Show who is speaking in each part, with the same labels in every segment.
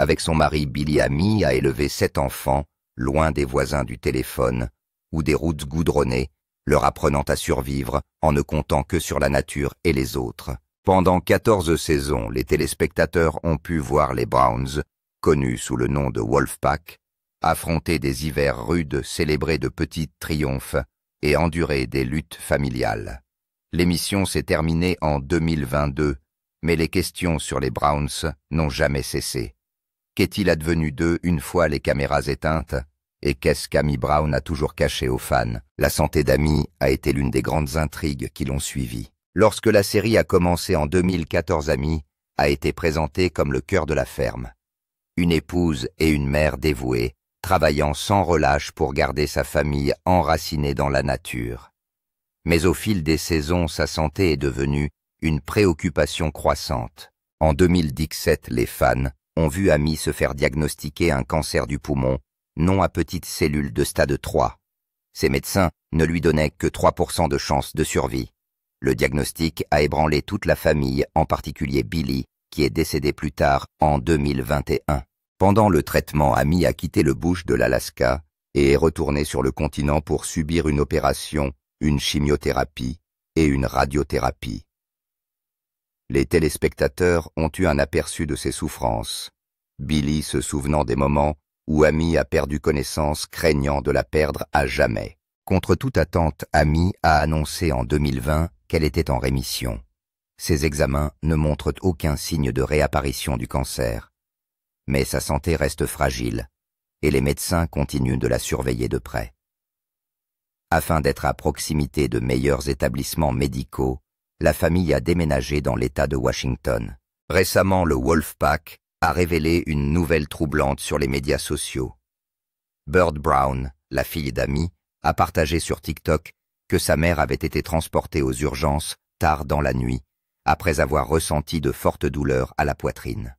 Speaker 1: Avec son mari Billy, Amy a élevé 7 enfants, loin des voisins du téléphone ou des routes goudronnées, leur apprenant à survivre en ne comptant que sur la nature et les autres. Pendant 14 saisons, les téléspectateurs ont pu voir les Browns, connus sous le nom de Wolfpack, affronter des hivers rudes, célébrer de petits triomphes et endurer des luttes familiales. L'émission s'est terminée en 2022, mais les questions sur les Browns n'ont jamais cessé. Qu'est-il advenu d'eux une fois les caméras éteintes? Et qu'est-ce qu'Amy Brown a toujours caché aux fans? La santé d'Amy a été l'une des grandes intrigues qui l'ont suivie. Lorsque la série a commencé en 2014, Amy a été présentée comme le cœur de la ferme. Une épouse et une mère dévouées, travaillant sans relâche pour garder sa famille enracinée dans la nature. Mais au fil des saisons, sa santé est devenue une préoccupation croissante. En 2017, les fans ont vu Amy se faire diagnostiquer un cancer du poumon, non à petites cellules de stade 3. Ses médecins ne lui donnaient que 3% de chance de survie. Le diagnostic a ébranlé toute la famille, en particulier Billy, qui est décédé plus tard en 2021. Pendant le traitement, Amy a quitté le bush de l'Alaska et est retournée sur le continent pour subir une opération, une chimiothérapie et une radiothérapie. Les téléspectateurs ont eu un aperçu de ses souffrances, Billy se souvenant des moments où Amy a perdu connaissance, craignant de la perdre à jamais. Contre toute attente, Amy a annoncé en 2020 qu'elle était en rémission. Ses examens ne montrent aucun signe de réapparition du cancer. Mais sa santé reste fragile, et les médecins continuent de la surveiller de près. Afin d'être à proximité de meilleurs établissements médicaux, la famille a déménagé dans l'État de Washington. Récemment, le Wolfpack a révélé une nouvelle troublante sur les médias sociaux. Bird Brown, la fille d'Amy, a partagé sur TikTok que sa mère avait été transportée aux urgences tard dans la nuit, après avoir ressenti de fortes douleurs à la poitrine.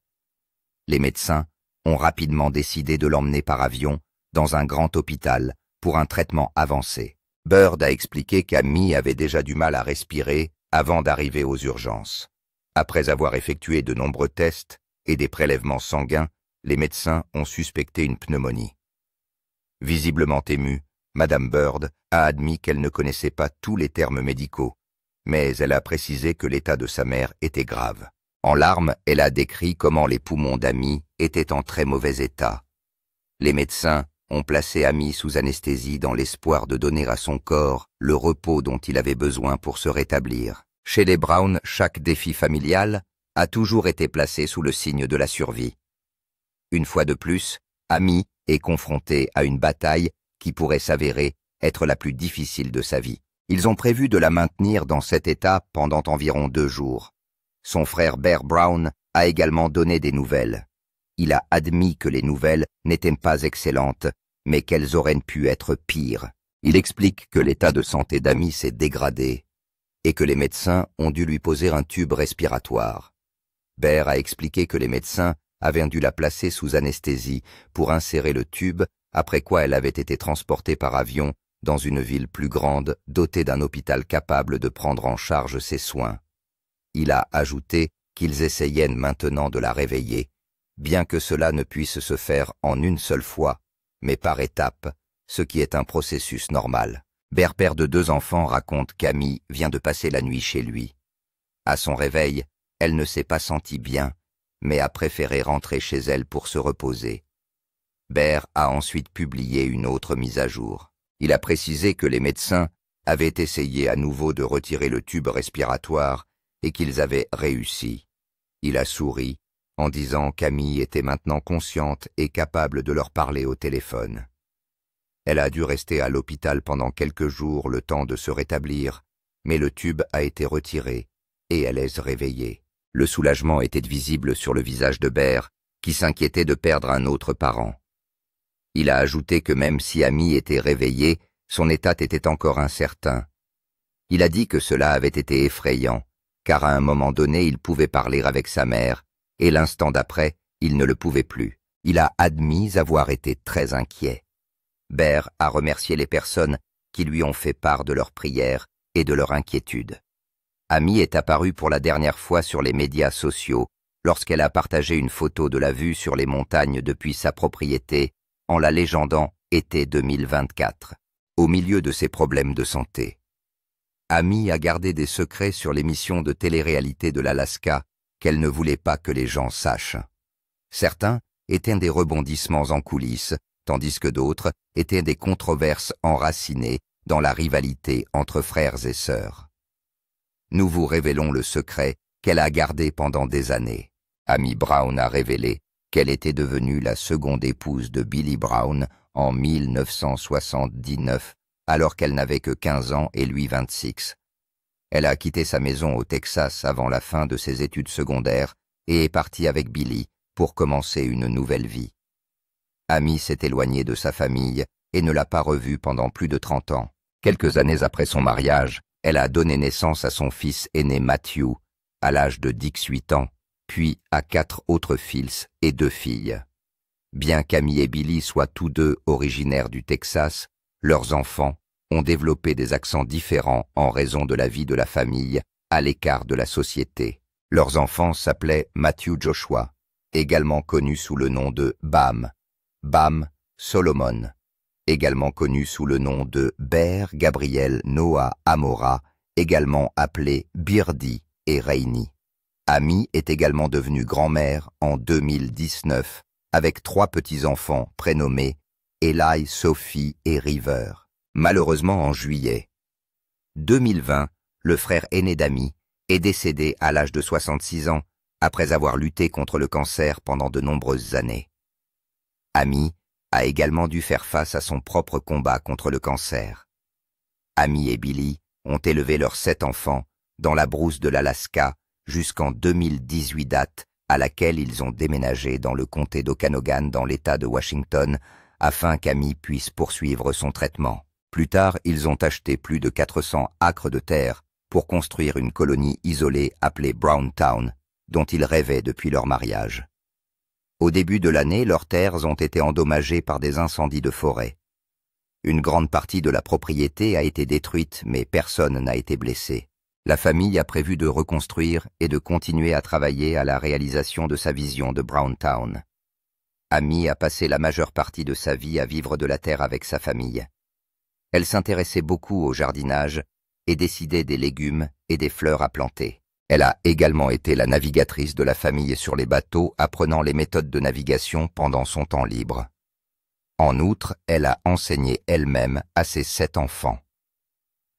Speaker 1: Les médecins ont rapidement décidé de l'emmener par avion dans un grand hôpital pour un traitement avancé. Bird a expliqué qu'Amy avait déjà du mal à respirer avant d'arriver aux urgences. Après avoir effectué de nombreux tests et des prélèvements sanguins, les médecins ont suspecté une pneumonie. Visiblement émue, Madame Bird a admis qu'elle ne connaissait pas tous les termes médicaux, mais elle a précisé que l'état de sa mère était grave. En larmes, elle a décrit comment les poumons d'Amy étaient en très mauvais état. Les médecins ont placé Amy sous anesthésie dans l'espoir de donner à son corps le repos dont il avait besoin pour se rétablir. Chez les Brown, chaque défi familial a toujours été placé sous le signe de la survie. Une fois de plus, Amy est confrontée à une bataille qui pourrait s'avérer être la plus difficile de sa vie. Ils ont prévu de la maintenir dans cet état pendant environ 2 jours. Son frère Bear Brown a également donné des nouvelles. Il a admis que les nouvelles n'étaient pas excellentes, mais qu'elles auraient pu être pires. Il explique que l'état de santé d'Amy s'est dégradé et que les médecins ont dû lui poser un tube respiratoire. Bear a expliqué que les médecins avaient dû la placer sous anesthésie pour insérer le tube, après quoi elle avait été transportée par avion dans une ville plus grande, dotée d'un hôpital capable de prendre en charge ses soins. Il a ajouté qu'ils essayaient maintenant de la réveiller, bien que cela ne puisse se faire en une seule fois, mais par étapes, ce qui est un processus normal. Bear, père de 2 enfants, raconte qu'Amy vient de passer la nuit chez lui. À son réveil, elle ne s'est pas sentie bien, mais a préféré rentrer chez elle pour se reposer. Bear a ensuite publié une autre mise à jour. Il a précisé que les médecins avaient essayé à nouveau de retirer le tube respiratoire et qu'ils avaient réussi. Il a souri en disant qu'Amy était maintenant consciente et capable de leur parler au téléphone. Elle a dû rester à l'hôpital pendant quelques jours le temps de se rétablir, mais le tube a été retiré et elle est réveillée. Le soulagement était visible sur le visage de Bear, qui s'inquiétait de perdre un autre parent. Il a ajouté que même si Amy était réveillée, son état était encore incertain. Il a dit que cela avait été effrayant, car à un moment donné il pouvait parler avec sa mère, et l'instant d'après, il ne le pouvait plus. Il a admis avoir été très inquiet. Bear a remercié les personnes qui lui ont fait part de leurs prières et de leur inquiétude. Amy est apparue pour la dernière fois sur les médias sociaux lorsqu'elle a partagé une photo de la vue sur les montagnes depuis sa propriété, en la légendant « été 2024 », au milieu de ses problèmes de santé. Amy a gardé des secrets sur l'émission de télé-réalité de l'Alaska qu'elle ne voulait pas que les gens sachent. Certains étaient des rebondissements en coulisses, tandis que d'autres étaient des controverses enracinées dans la rivalité entre frères et sœurs. Nous vous révélons le secret qu'elle a gardé pendant des années. Amy Brown a révélé qu'elle était devenue la seconde épouse de Billy Brown en 1979, alors qu'elle n'avait que 15 ans et lui 26. Elle a quitté sa maison au Texas avant la fin de ses études secondaires et est partie avec Billy pour commencer une nouvelle vie. Amy s'est éloignée de sa famille et ne l'a pas revue pendant plus de 30 ans. Quelques années après son mariage, elle a donné naissance à son fils aîné Matthew, à l'âge de 18 ans, puis à 4 autres fils et 2 filles. Bien qu'Amy et Billy soient tous deux originaires du Texas, leurs enfants ont développé des accents différents en raison de la vie de la famille à l'écart de la société. Leurs enfants s'appelaient Matthew Joshua, également connu sous le nom de Bam Solomon, également connu sous le nom de Bear Gabriel Noah Amora, également appelé Birdie et Rainy. Amy est également devenue grand-mère en 2019 avec 3 petits-enfants prénommés Eli, Sophie et River. Malheureusement en juillet 2020, le frère aîné d'Amy est décédé à l'âge de 66 ans après avoir lutté contre le cancer pendant de nombreuses années. Amy a également dû faire face à son propre combat contre le cancer. Amy et Billy ont élevé leurs 7 enfants dans la brousse de l'Alaska jusqu'en 2018, date à laquelle ils ont déménagé dans le comté d'Okanogan dans l'État de Washington afin qu'Amy puisse poursuivre son traitement. Plus tard, ils ont acheté plus de 400 acres de terre pour construire une colonie isolée appelée Browntown, dont ils rêvaient depuis leur mariage. Au début de l'année, leurs terres ont été endommagées par des incendies de forêt. Une grande partie de la propriété a été détruite, mais personne n'a été blessé. La famille a prévu de reconstruire et de continuer à travailler à la réalisation de sa vision de Browntown. Amy a passé la majeure partie de sa vie à vivre de la terre avec sa famille. Elle s'intéressait beaucoup au jardinage et décidait des légumes et des fleurs à planter. Elle a également été la navigatrice de la famille sur les bateaux, apprenant les méthodes de navigation pendant son temps libre. En outre, elle a enseigné elle-même à ses 7 enfants.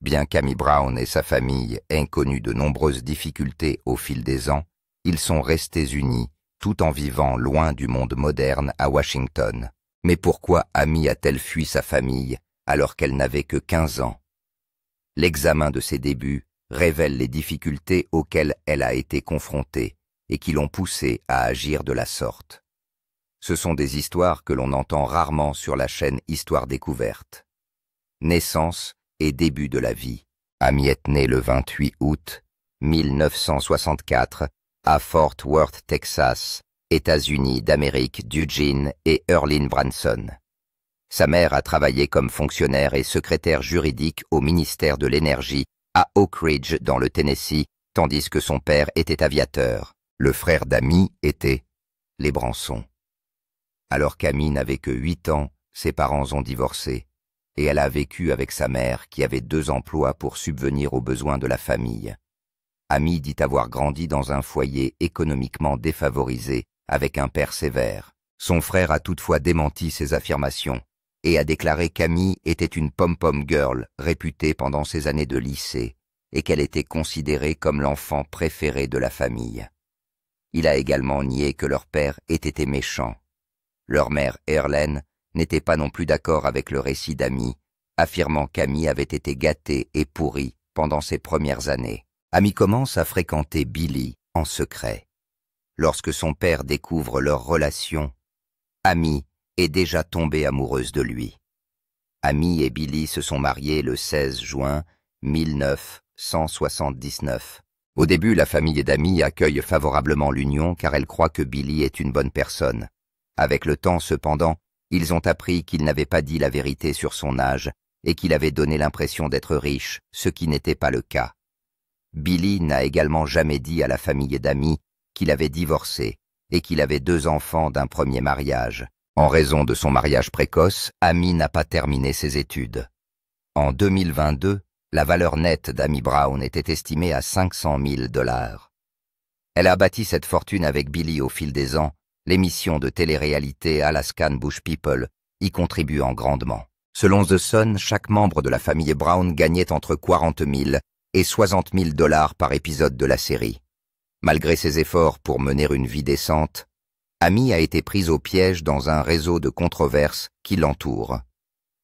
Speaker 1: Bien qu'Amy Brown et sa famille aient connu de nombreuses difficultés au fil des ans, ils sont restés unis, tout en vivant loin du monde moderne à Washington. Mais pourquoi Amy a-t-elle fui sa famille alors qu'elle n'avait que 15 ans? L'examen de ses débuts révèle les difficultés auxquelles elle a été confrontée et qui l'ont poussée à agir de la sorte. Ce sont des histoires que l'on entend rarement sur la chaîne Histoire découverte. Naissance et début de la vie. Amy est née le 28 août 1964 à Fort Worth, Texas, États-Unis d'Amérique, d'Eugene et Erlyn Branson. Sa mère a travaillé comme fonctionnaire et secrétaire juridique au ministère de l'Énergie à Oak Ridge dans le Tennessee, tandis que son père était aviateur. Le frère d'Amy était les Branson. Alors qu'Amy n'avait que 8 ans, ses parents ont divorcé et elle a vécu avec sa mère qui avait 2 emplois pour subvenir aux besoins de la famille. Amy dit avoir grandi dans un foyer économiquement défavorisé avec un père sévère. Son frère a toutefois démenti ces affirmations et a déclaré qu'Amy était une pom-pom girl réputée pendant ses années de lycée et qu'elle était considérée comme l'enfant préféré de la famille. Il a également nié que leur père ait été méchant. Leur mère, Erlyn, n'était pas non plus d'accord avec le récit d'Amy, affirmant qu'Amy avait été gâtée et pourrie pendant ses premières années. Amy commence à fréquenter Billy en secret. Lorsque son père découvre leur relation, Amy est déjà tombée amoureuse de lui. Amy et Billy se sont mariés le 16 juin 1979. Au début, la famille d'Amy accueille favorablement l'union car elle croit que Billy est une bonne personne. Avec le temps, cependant, ils ont appris qu'il n'avait pas dit la vérité sur son âge et qu'il avait donné l'impression d'être riche, ce qui n'était pas le cas. Billy n'a également jamais dit à la famille d'Amy qu'il avait divorcé et qu'il avait 2 enfants d'un premier mariage. En raison de son mariage précoce, Amy n'a pas terminé ses études. En 2022, la valeur nette d'Amy Brown était estimée à 500 000 $. Elle a bâti cette fortune avec Billy au fil des ans. L'émission de télé-réalité Alaskan Bush People y contribuant grandement. Selon The Sun, chaque membre de la famille Brown gagnait entre 40 000 et 60 000 $ par épisode de la série. Malgré ses efforts pour mener une vie décente, Amy a été prise au piège dans un réseau de controverses qui l'entourent.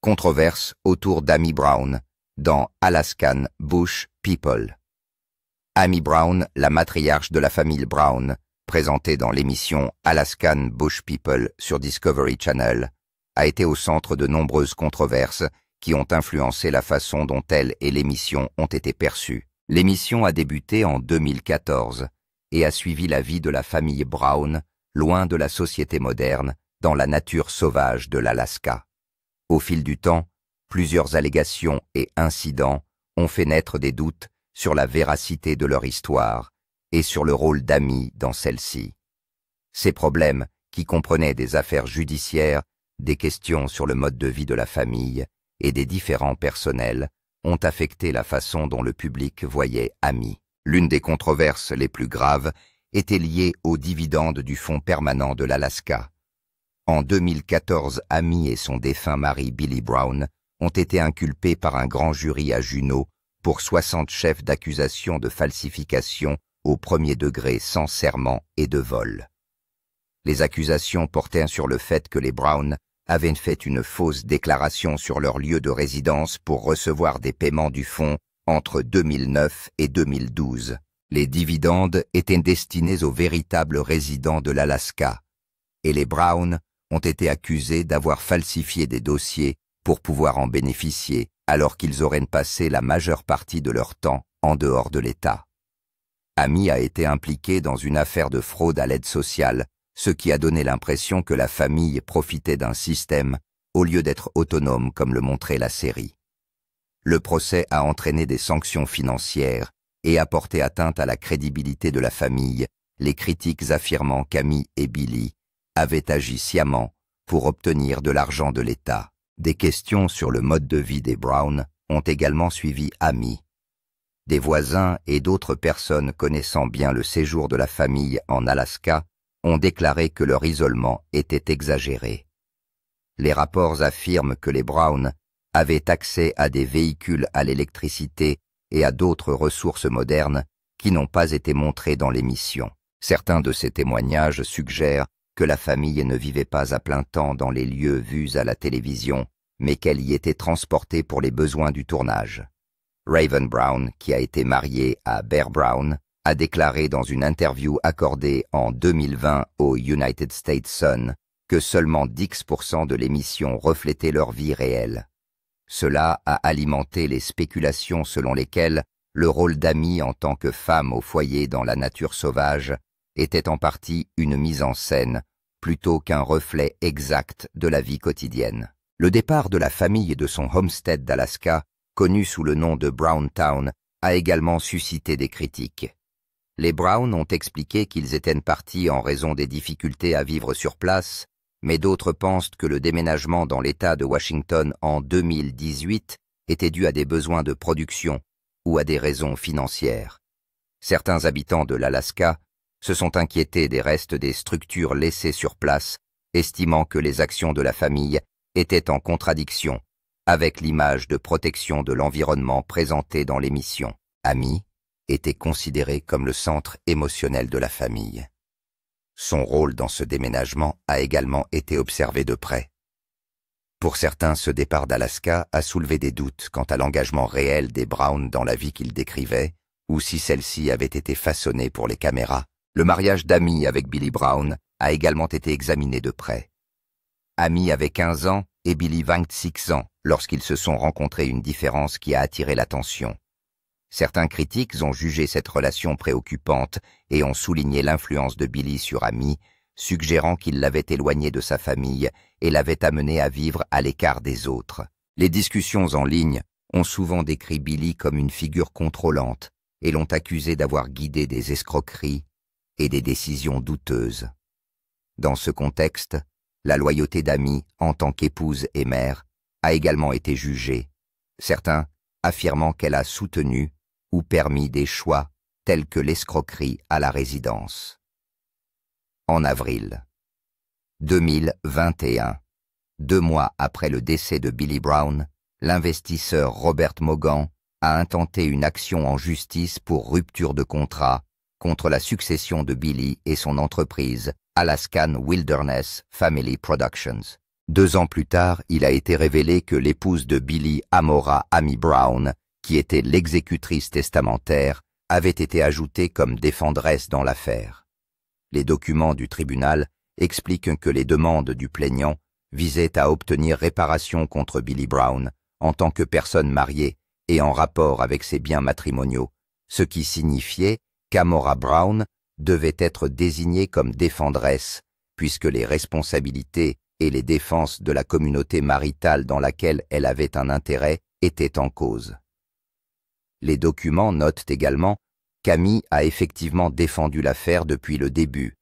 Speaker 1: Controverses autour d'Amy Brown dans Alaskan Bush People. Amy Brown, la matriarche de la famille Brown, présentée dans l'émission Alaskan Bush People sur Discovery Channel, a été au centre de nombreuses controverses qui ont influencé la façon dont elle et l'émission ont été perçues. L'émission a débuté en 2014 et a suivi la vie de la famille Brown, loin de la société moderne, dans la nature sauvage de l'Alaska. Au fil du temps, plusieurs allégations et incidents ont fait naître des doutes sur la véracité de leur histoire et sur le rôle d'Amy dans celle-ci. Ces problèmes, qui comprenaient des affaires judiciaires, des questions sur le mode de vie de la famille et des différends personnels, ont affecté la façon dont le public voyait Amy. L'une des controverses les plus graves était liée aux dividendes du Fonds permanent de l'Alaska. En 2014, Amy et son défunt mari Billy Brown ont été inculpés par un grand jury à Juneau pour 60 chefs d'accusation de falsification au premier degré sans serment et de vol. Les accusations portaient sur le fait que les Brown avaient fait une fausse déclaration sur leur lieu de résidence pour recevoir des paiements du fonds entre 2009 et 2012. Les dividendes étaient destinés aux véritables résidents de l'Alaska, et les Brown ont été accusés d'avoir falsifié des dossiers pour pouvoir en bénéficier, alors qu'ils auraient passé la majeure partie de leur temps en dehors de l'État. Amy a été impliquée dans une affaire de fraude à l'aide sociale, ce qui a donné l'impression que la famille profitait d'un système au lieu d'être autonome comme le montrait la série. Le procès a entraîné des sanctions financières et a porté atteinte à la crédibilité de la famille, les critiques affirmant qu'Amy et Billy avaient agi sciemment pour obtenir de l'argent de l'État. Des questions sur le mode de vie des Brown ont également suivi Amy. Des voisins et d'autres personnes connaissant bien le séjour de la famille en Alaska ont déclaré que leur isolement était exagéré. Les rapports affirment que les Brown avaient accès à des véhicules à l'électricité et à d'autres ressources modernes qui n'ont pas été montrées dans l'émission. Certains de ces témoignages suggèrent que la famille ne vivait pas à plein temps dans les lieux vus à la télévision, mais qu'elle y était transportée pour les besoins du tournage. Raven Brown, qui a été mariée à Bear Brown, a déclaré dans une interview accordée en 2020 au United States Sun que seulement 10% de l'émission reflétait leur vie réelle. Cela a alimenté les spéculations selon lesquelles le rôle d'Amy en tant que femme au foyer dans la nature sauvage était en partie une mise en scène plutôt qu'un reflet exact de la vie quotidienne. Le départ de la famille de son homestead d'Alaska, connu sous le nom de Browntown, a également suscité des critiques. Les Brown ont expliqué qu'ils étaient partis en raison des difficultés à vivre sur place, mais d'autres pensent que le déménagement dans l'État de Washington en 2018 était dû à des besoins de production ou à des raisons financières. Certains habitants de l'Alaska se sont inquiétés des restes des structures laissées sur place, estimant que les actions de la famille étaient en contradiction avec l'image de protection de l'environnement présentée dans l'émission. Amy était considérée comme le centre émotionnel de la famille. Son rôle dans ce déménagement a également été observé de près. Pour certains, ce départ d'Alaska a soulevé des doutes quant à l'engagement réel des Brown dans la vie qu'ils décrivaient, ou si celle-ci avait été façonnée pour les caméras. Le mariage d'Amy avec Billy Brown a également été examiné de près. Amy avait 15 ans et Billy 26 ans lorsqu'ils se sont rencontrés, une différence qui a attiré l'attention. Certains critiques ont jugé cette relation préoccupante et ont souligné l'influence de Billy sur Amy, suggérant qu'il l'avait éloignée de sa famille et l'avait amenée à vivre à l'écart des autres. Les discussions en ligne ont souvent décrit Billy comme une figure contrôlante et l'ont accusé d'avoir guidé des escroqueries et des décisions douteuses. Dans ce contexte, la loyauté d'Amy en tant qu'épouse et mère a également été jugée, certains affirmant qu'elle a soutenu ou permis des choix tels que l'escroquerie à la résidence. En avril 2021, 2 mois après le décès de Billy Brown, l'investisseur Robert Mogan a intenté une action en justice pour rupture de contrat contre la succession de Billy et son entreprise Alaskan Wilderness Family Productions. 2 ans plus tard, il a été révélé que l'épouse de Billy, Amora Amy Brown, qui était l'exécutrice testamentaire, avait été ajoutée comme défendresse dans l'affaire. Les documents du tribunal expliquent que les demandes du plaignant visaient à obtenir réparation contre Billy Brown en tant que personne mariée et en rapport avec ses biens matrimoniaux, ce qui signifiait qu'Amora Brown devait être désignée comme défendresse, puisque les responsabilités et les défenses de la communauté maritale dans laquelle elle avait un intérêt étaient en cause. Les documents notent également qu'Amy a effectivement défendu l'affaire depuis le début,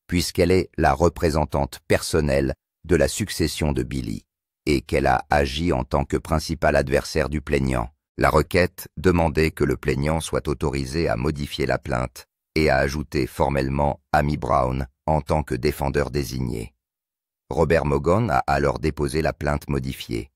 Speaker 1: puisqu'elle est la représentante personnelle de la succession de Billy, et qu'elle a agi en tant que principal adversaire du plaignant. La requête demandait que le plaignant soit autorisé à modifier la plainte et à ajouter formellement Amy Brown en tant que défendeur désigné. Robert Mogan a alors déposé la plainte modifiée.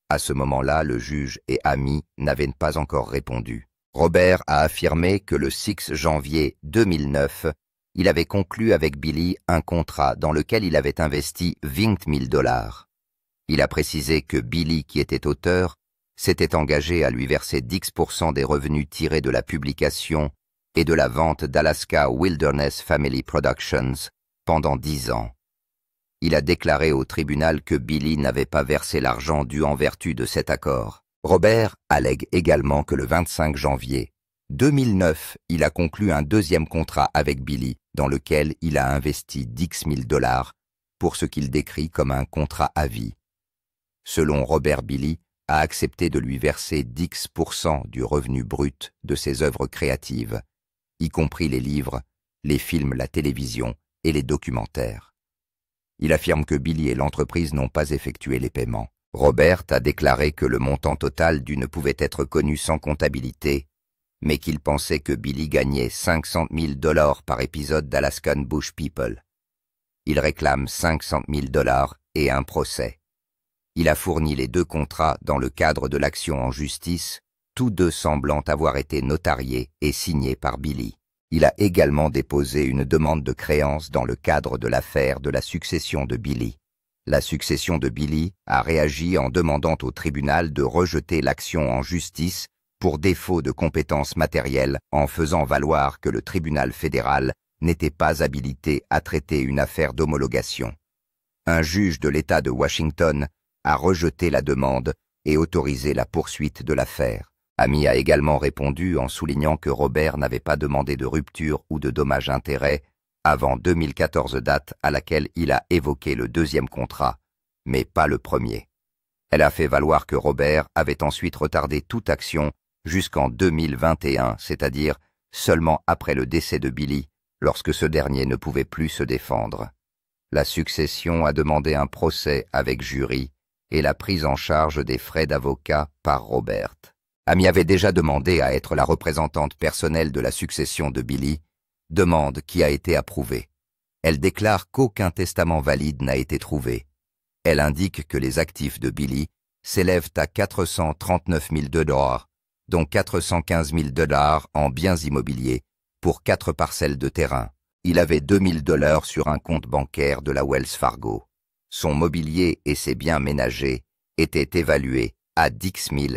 Speaker 1: À ce moment-là, le juge et Amy n'avaient pas encore répondu. Robert a affirmé que le 6 janvier 2009, il avait conclu avec Billy un contrat dans lequel il avait investi 20 000 $. Il a précisé que Billy, qui était auteur, s'était engagé à lui verser 10% des revenus tirés de la publication et de la vente d'Alaska Wilderness Family Productions pendant 10 ans. Il a déclaré au tribunal que Billy n'avait pas versé l'argent dû en vertu de cet accord. Robert allègue également que le 25 janvier 2009, il a conclu un deuxième contrat avec Billy, dans lequel il a investi 10 000 $ pour ce qu'il décrit comme un contrat à vie. Selon Robert, Billy a accepté de lui verser 10% du revenu brut de ses œuvres créatives, y compris les livres, les films, la télévision et les documentaires. Il affirme que Billy et l'entreprise n'ont pas effectué les paiements. Robert a déclaré que le montant total dû ne pouvait être connu sans comptabilité, mais qu'il pensait que Billy gagnait 500 000 $ par épisode d'Alaskan Bush People. Il réclame 500 000 $ et un procès. Il a fourni les 2 contrats dans le cadre de l'action en justice, tous 2 semblant avoir été notariés et signés par Billy. Il a également déposé une demande de créance dans le cadre de l'affaire de la succession de Billy. La succession de Billy a réagi en demandant au tribunal de rejeter l'action en justice pour défaut de compétences matérielles, en faisant valoir que le tribunal fédéral n'était pas habilité à traiter une affaire d'homologation. Un juge de l'État de Washington a rejeté la demande et autorisé la poursuite de l'affaire. Amy a également répondu en soulignant que Robert n'avait pas demandé de rupture ou de dommages-intérêts avant 2014, date à laquelle il a évoqué le deuxième contrat, mais pas le premier. Elle a fait valoir que Robert avait ensuite retardé toute action jusqu'en 2021, c'est-à-dire seulement après le décès de Billy, lorsque ce dernier ne pouvait plus se défendre. La succession a demandé un procès avec jury et la prise en charge des frais d'avocat par Robert. Amy avait déjà demandé à être la représentante personnelle de la succession de Billy, demande qui a été approuvée. Elle déclare qu'aucun testament valide n'a été trouvé. Elle indique que les actifs de Billy s'élèvent à 439 000 $, dont 415 000 $ en biens immobiliers pour 4 parcelles de terrain. Il avait 2 000 $ sur un compte bancaire de la Wells Fargo. Son mobilier et ses biens ménagers étaient évalués à 10 000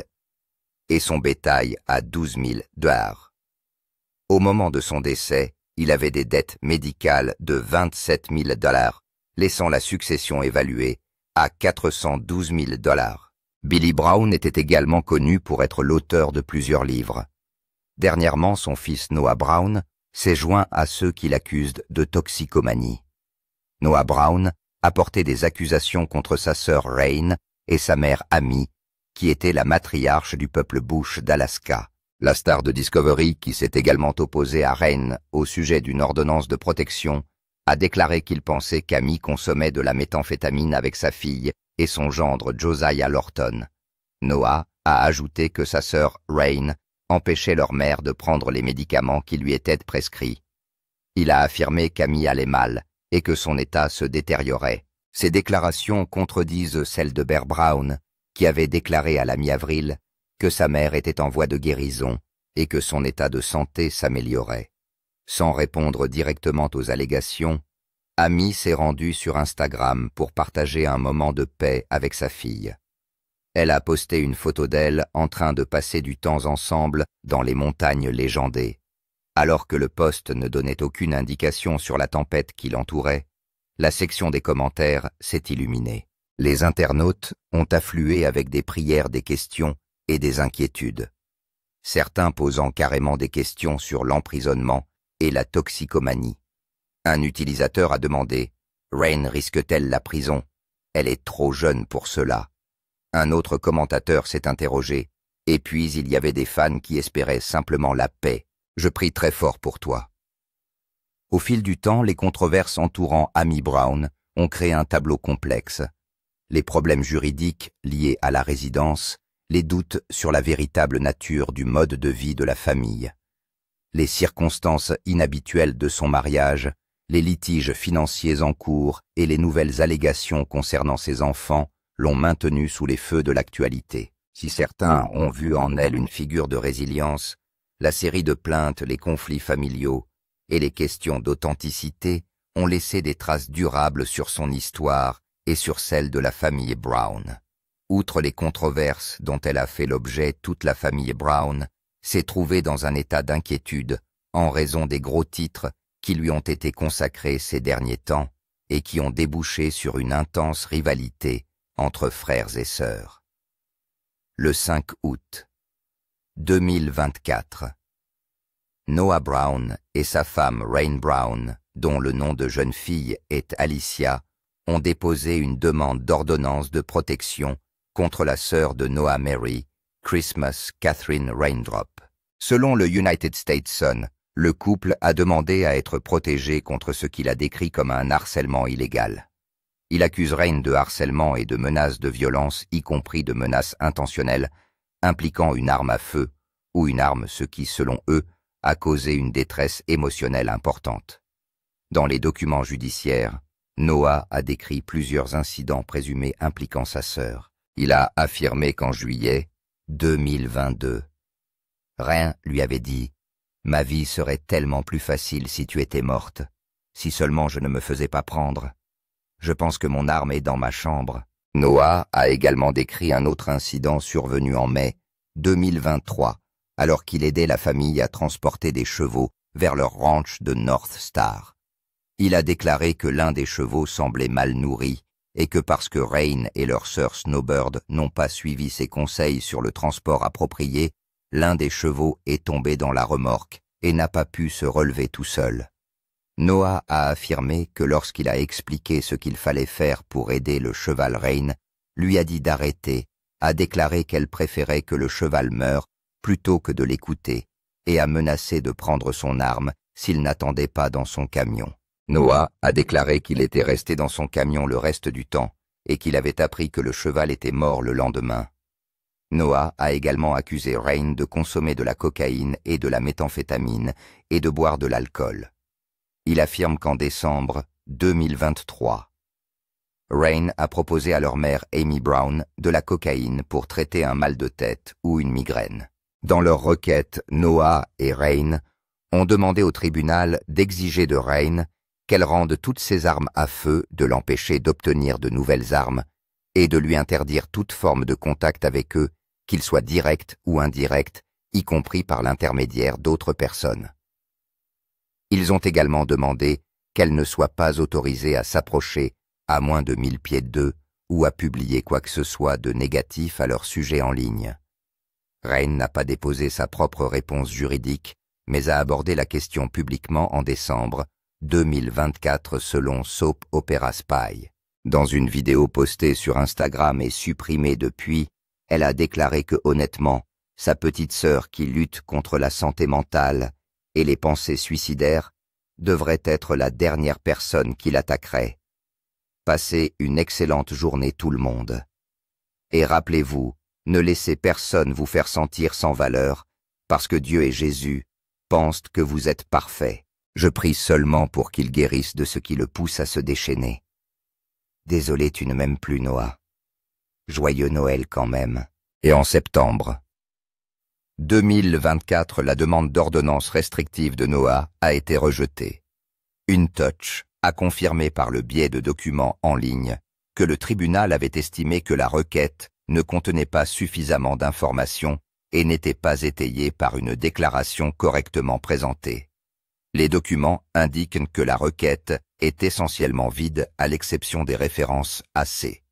Speaker 1: et son bétail à 12 000 $. Au moment de son décès, il avait des dettes médicales de 27 000 $, laissant la succession évaluée à 412 000 $. Billy Brown était également connu pour être l'auteur de plusieurs livres. Dernièrement, son fils Noah Brown s'est joint à ceux qui l'accusent de toxicomanie. Noah Brown a porté des accusations contre sa sœur Rain et sa mère Amy, qui était la matriarche du peuple Bush d'Alaska. La star de Discovery, qui s'est également opposée à Rain au sujet d'une ordonnance de protection, a déclaré qu'il pensait qu'Amy consommait de la méthamphétamine avec sa fille et son gendre Josiah Lorton. Noah a ajouté que sa sœur Rain empêchait leur mère de prendre les médicaments qui lui étaient prescrits. Il a affirmé qu'Amy allait mal et que son état se détériorait. Ces déclarations contredisent celles de Bear Brown, qui avait déclaré à la mi-avril que sa mère était en voie de guérison et que son état de santé s'améliorait. Sans répondre directement aux allégations, Amy s'est rendue sur Instagram pour partager un moment de paix avec sa fille. Elle a posté une photo d'elle en train de passer du temps ensemble dans les montagnes légendées. Alors que le post ne donnait aucune indication sur la tempête qui l'entourait, la section des commentaires s'est illuminée. Les internautes ont afflué avec des prières, des questions et des inquiétudes. Certains posant carrément des questions sur l'emprisonnement et la toxicomanie. Un utilisateur a demandé « Rain risque-t-elle la prison? Elle est trop jeune pour cela. » Un autre commentateur s'est interrogé, et puis il y avait des fans qui espéraient simplement la paix. Je prie très fort pour toi. Au fil du temps, les controverses entourant Amy Brown ont créé un tableau complexe. Les problèmes juridiques liés à la résidence, les doutes sur la véritable nature du mode de vie de la famille, les circonstances inhabituelles de son mariage, les litiges financiers en cours et les nouvelles allégations concernant ses enfants l'ont maintenue sous les feux de l'actualité. Si certains ont vu en elle une figure de résilience, la série de plaintes, les conflits familiaux et les questions d'authenticité ont laissé des traces durables sur son histoire et sur celle de la famille Brown. Outre les controverses dont elle a fait l'objet, toute la famille Brown s'est trouvée dans un état d'inquiétude en raison des gros titres qui lui ont été consacrés ces derniers temps et qui ont débouché sur une intense rivalité entre frères et sœurs. Le 5 août 2024. Noah Brown et sa femme Rain Brown, dont le nom de jeune fille est Alicia, ont déposé une demande d'ordonnance de protection contre la sœur de Noah Mary, Christmas Catherine Raindrop. Selon le United States Sun, le couple a demandé à être protégé contre ce qu'il a décrit comme un harcèlement illégal. Il accuse Rain de harcèlement et de menaces de violence, y compris de menaces intentionnelles, impliquant une arme à feu, ou une arme ce qui, selon eux, a causé une détresse émotionnelle importante. Dans les documents judiciaires, Noah a décrit plusieurs incidents présumés impliquant sa sœur. Il a affirmé qu'en juillet 2022, Rain lui avait dit « Ma vie serait tellement plus facile si tu étais morte, si seulement je ne me faisais pas prendre. Je pense que mon arme est dans ma chambre. » Noah a également décrit un autre incident survenu en mai 2023, alors qu'il aidait la famille à transporter des chevaux vers leur ranch de North Star. Il a déclaré que l'un des chevaux semblait mal nourri et que parce que Rain et leur sœur Snowbird n'ont pas suivi ses conseils sur le transport approprié, l'un des chevaux est tombé dans la remorque et n'a pas pu se relever tout seul. Noah a affirmé que lorsqu'il a expliqué ce qu'il fallait faire pour aider le cheval Rain, lui a dit d'arrêter, a déclaré qu'elle préférait que le cheval meure plutôt que de l'écouter et a menacé de prendre son arme s'il n'attendait pas dans son camion. Noah a déclaré qu'il était resté dans son camion le reste du temps et qu'il avait appris que le cheval était mort le lendemain. Noah a également accusé Rain de consommer de la cocaïne et de la méthamphétamine et de boire de l'alcool. Il affirme qu'en décembre 2023, Rain a proposé à leur mère Amy Brown de la cocaïne pour traiter un mal de tête ou une migraine. Dans leur requête, Noah et Rain ont demandé au tribunal d'exiger de Rain qu'elle rende toutes ses armes à feu, de l'empêcher d'obtenir de nouvelles armes et de lui interdire toute forme de contact avec eux, qu'il soit direct ou indirect, y compris par l'intermédiaire d'autres personnes. Ils ont également demandé qu'elle ne soit pas autorisée à s'approcher à moins de 1000 pieds d'eux ou à publier quoi que ce soit de négatif à leur sujet en ligne. Rain n'a pas déposé sa propre réponse juridique, mais a abordé la question publiquement en décembre 2024 selon Soap Opera Spy. Dans une vidéo postée sur Instagram et supprimée depuis, elle a déclaré que honnêtement, sa petite sœur qui lutte contre la santé mentale et les pensées suicidaires, devrait être la dernière personne qui l'attaquerait. Passez une excellente journée tout le monde. Et rappelez-vous, ne laissez personne vous faire sentir sans valeur, parce que Dieu et Jésus pensent que vous êtes parfait. Je prie seulement pour qu'il guérisse de ce qui le pousse à se déchaîner. Désolé, tu ne m'aimes plus, Noah. Joyeux Noël quand même. Et en septembre 2024, la demande d'ordonnance restrictive de Noah a été rejetée. InTouch a confirmé par le biais de documents en ligne que le tribunal avait estimé que la requête ne contenait pas suffisamment d'informations et n'était pas étayée par une déclaration correctement présentée. Les documents indiquent que la requête est essentiellement vide à l'exception des références AC,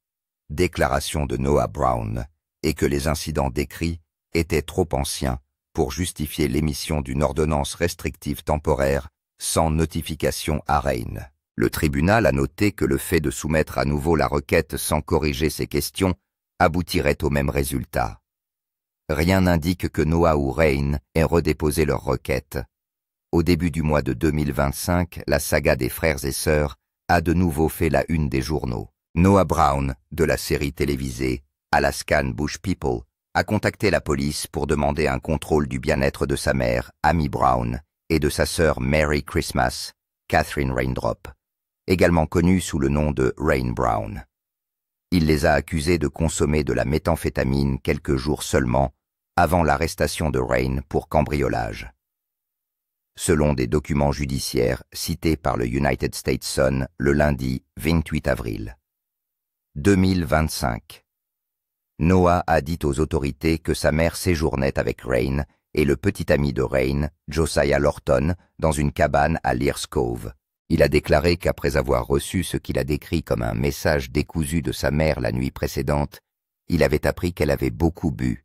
Speaker 1: déclaration de Noah Brown, et que les incidents décrits étaient trop anciens pour justifier l'émission d'une ordonnance restrictive temporaire sans notification à Rain. Le tribunal a noté que le fait de soumettre à nouveau la requête sans corriger ces questions aboutirait au même résultat. Rien n'indique que Noah ou Rain aient redéposé leur requête. Au début du mois de 2025, la saga des frères et sœurs a de nouveau fait la une des journaux. Noah Brown, de la série télévisée Alaskan Bush People, a contacté la police pour demander un contrôle du bien-être de sa mère, Amy Brown, et de sa sœur Merry Christmas, Catherine Raindrop, également connue sous le nom de Rain Brown. Il les a accusés de consommer de la méthamphétamine quelques jours seulement avant l'arrestation de Rain pour cambriolage. Selon des documents judiciaires cités par le United States Sun le lundi 28 avril 2025. Noah a dit aux autorités que sa mère séjournait avec Rain et le petit ami de Rain, Josiah Lorton, dans une cabane à Lears Cove. Il a déclaré qu'après avoir reçu ce qu'il a décrit comme un message décousu de sa mère la nuit précédente, il avait appris qu'elle avait beaucoup bu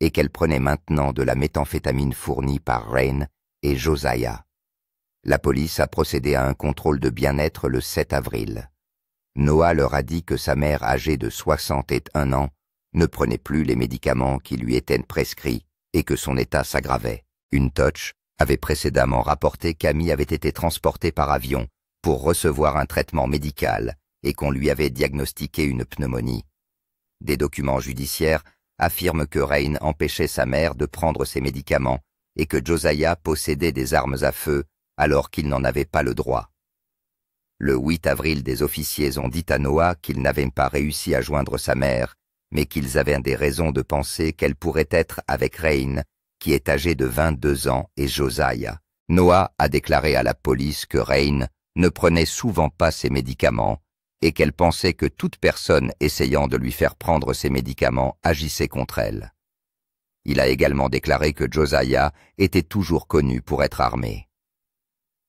Speaker 1: et qu'elle prenait maintenant de la méthamphétamine fournie par Rain et Josiah. La police a procédé à un contrôle de bien-être le 7 avril. Noah leur a dit que sa mère âgée de 61 ans ne prenait plus les médicaments qui lui étaient prescrits et que son état s'aggravait. InTouch avait précédemment rapporté qu'Amy avait été transportée par avion pour recevoir un traitement médical et qu'on lui avait diagnostiqué une pneumonie. Des documents judiciaires affirment que Rain empêchait sa mère de prendre ses médicaments et que Josiah possédait des armes à feu alors qu'il n'en avait pas le droit. Le 8 avril, des officiers ont dit à Noah qu'ils n'avaient pas réussi à joindre sa mère, mais qu'ils avaient des raisons de penser qu'elle pourrait être avec Rain, qui est âgé de 22 ans, et Josiah. Noah a déclaré à la police que Rain ne prenait souvent pas ses médicaments et qu'elle pensait que toute personne essayant de lui faire prendre ses médicaments agissait contre elle. Il a également déclaré que Josiah était toujours connu pour être armé.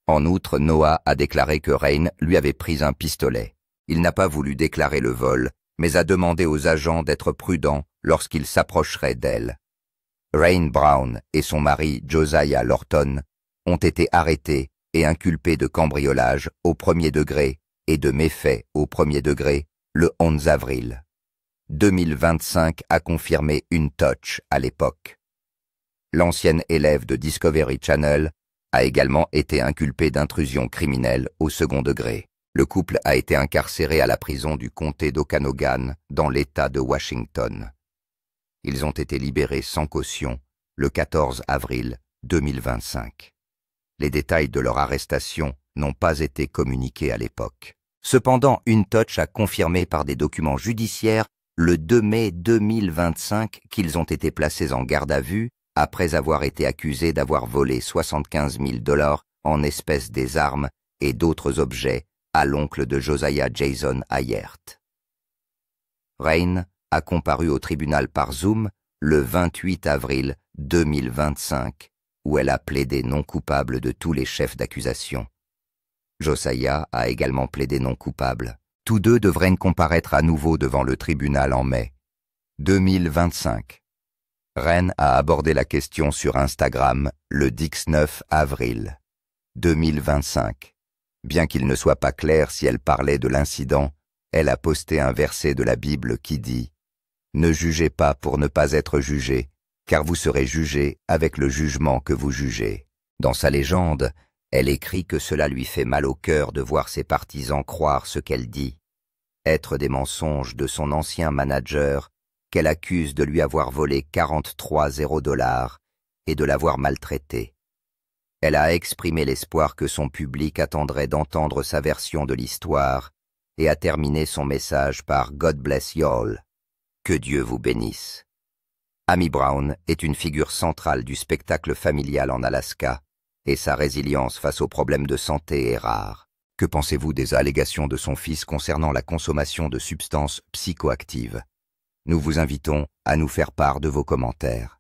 Speaker 1: En outre, Noah a déclaré que Rain lui avait pris un pistolet. Il n'a pas voulu déclarer le vol, mais a demandé aux agents d'être prudents lorsqu'ils s'approcheraient d'elle. Rain Brown et son mari Josiah Lorton ont été arrêtés et inculpés de cambriolage au premier degré et de méfaits au premier degré le 11 avril. 2025 a confirmé InTouch à l'époque. L'ancienne élève de Discovery Channel a également été inculpée d'intrusion criminelle au second degré. Le couple a été incarcéré à la prison du comté d'Okanogan dans l'État de Washington. Ils ont été libérés sans caution le 14 avril 2025. Les détails de leur arrestation n'ont pas été communiqués à l'époque. Cependant, InTouch a confirmé par des documents judiciaires le 2 mai 2025 qu'ils ont été placés en garde à vue après avoir été accusés d'avoir volé 75 000 $ en espèces des armes et d'autres objets à l'oncle de Josiah Jason Ayert. Rain a comparu au tribunal par Zoom le 28 avril 2025, où elle a plaidé non coupable de tous les chefs d'accusation. Josiah a également plaidé non coupable. Tous deux devraient comparaître à nouveau devant le tribunal en mai 2025. Rain a abordé la question sur Instagram le 19 avril 2025. Bien qu'il ne soit pas clair si elle parlait de l'incident, elle a posté un verset de la Bible qui dit « Ne jugez pas pour ne pas être jugés, car vous serez jugé avec le jugement que vous jugez. Dans sa légende, elle écrit que cela lui fait mal au cœur de voir ses partisans croire ce qu'elle dit, être des mensonges de son ancien manager qu'elle accuse de lui avoir volé 43 $0 et de l'avoir maltraité. Elle a exprimé l'espoir que son public attendrait d'entendre sa version de l'histoire et a terminé son message par « God bless y'all ». Que Dieu vous bénisse. Amy Brown est une figure centrale du spectacle familial en Alaska et sa résilience face aux problèmes de santé est rare. Que pensez-vous des allégations de son fils concernant la consommation de substances psychoactives? Nous vous invitons à nous faire part de vos commentaires.